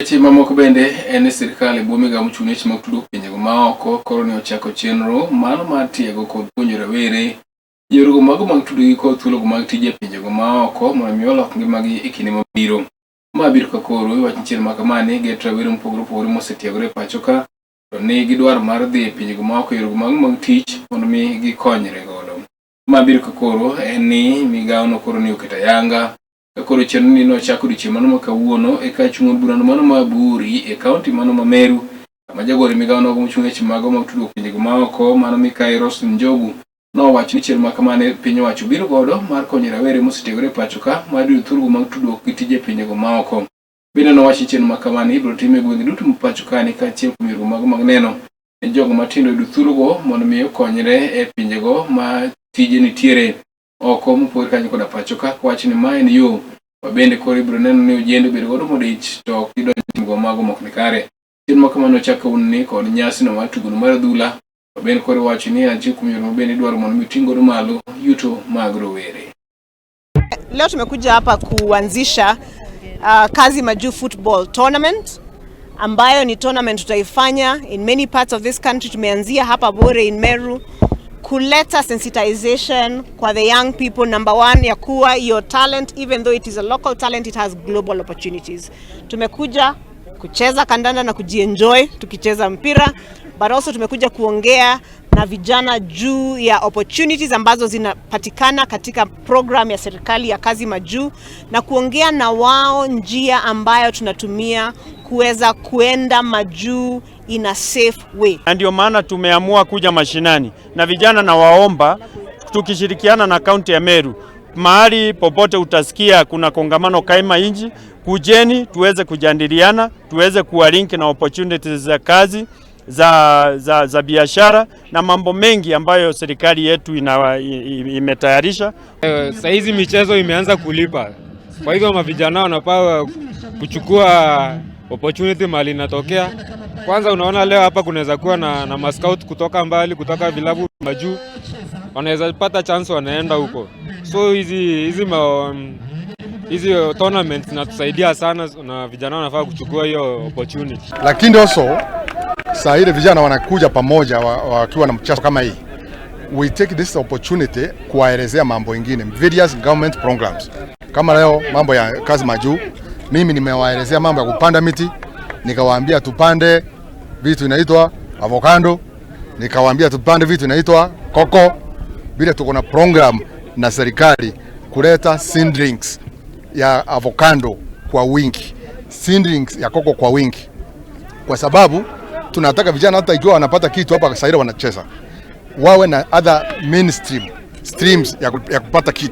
Weche mamoko bende en sirkal buomiga mochung' weche mag tudruok pinjego maoko koro ne ochako chenro mano mar tiego kod puonjo rawere yorego mago mag tudruok kod thuologo mag tije pinjego maoko mondo mi olok ngimagi e kinde mabiro. Ma biro ka koro iwacho chiel ma kamani get rawere mopogore opogore mosetiegore e pacho ka to nigi dwaro mar dhi e pinjego maoko yorego mago mag tich mondo mi gikonyre godo. Ma biro ka koro en ni migawono koro ne oketo ayanga koro chenro ni nochako odiochieng' mano ma kawuono e ka chung' od burano mano ma Buri e kaunti mano ma Meru, kama jagoro migawono mochung' weche mago mag tudruok pinjego maoko mano Mikayi Roslyn Njogu nowacho ni chenro ma kamane piny owacho biro godo mar konyo rawere mosetiegore e pacho ka mar yudo thuologo mag tudruok gi tije pinjego maoko. Bende nowacho chenro ma kamane ibiro tim e gwenge duto ma pacho ka ni kaachiel kuom yorego mago mag neno ne jogo matindo yudo thuologo mondo mi okonyre e pinjego ma tije nitiere oko mopogore kanyo koda pacho ka wacho ni ma en yo bende koro ibiro neno ni ojende bedo godo modich to ok gidonjo e timgo mago mok ni kare. Chenro ma kamano ochako ni kod nyasino mar tugono mar adhula bende koro wacho ni achiel kuom yore mabende idwaro mondo miting godo malo yuto mag rowere. Leo tumekuja hapa kuanzisha Kazi Majuu Football Tournament ambayo ni tournament tutaifanya in many parts of this country. Tumeanzia hapa Bore in Meru kuleta sensitization kwa the young people. Number one, ya kuwa your talent, even though it is a local talent, it has global opportunities. Tumekuja kucheza kandanda na kujienjoy tukicheza mpira, but also tumekuja kuongea na vijana juu ya opportunities ambazo zinapatikana katika program ya serikali ya Kazi Majuu na kuongea na wao njia ambayo tunatumia kuweza kuenda majuu in a safe way. Ndio maana tumeamua kuja mashinani na vijana, na waomba tukishirikiana na kaunti ya Meru, mahali popote utasikia kuna kongamano kaima inji, kujeni tuweze kujadiliana, tuweze kuwa link na opportunities za kazi za biashara na mambo mengi ambayo serikali yetu imetayarisha. Sasa hizi michezo imeanza kulipa, kwa hivyo mavijana wanafaa kuchukua opportunity mali inatokea. Kwanza unaona leo hapa kunaweza kuwa na mascout kutoka mbali, kutoka vilabu majuu, wanaweza pata chance wanaenda huko. So hizi tournaments zinatusaidia sana na vijana wanafaa kuchukua hiyo opportunity. Lakini also saa ile vijana wanakuja pamoja wakiwa na mchezo kama hii, we take this opportunity kuwaelezea mambo mengine, various government programs. Kama leo mambo ya Kazi Majuu, mimi nimewaelezea mambo ya kupanda miti, nikawaambia tupande vitu inaitwa avocado, nikawaambia tupande vitu inaitwa koko. Bila tuko na program na serikali kuleta seedlings ya avocado kwa wingi, seedlings ya koko kwa wingi, kwa sababu tunataka vijana hata ikiwa wanapata kitu hapa Kasaira wanacheza, wawe na other mainstream streams ya kupata kitu.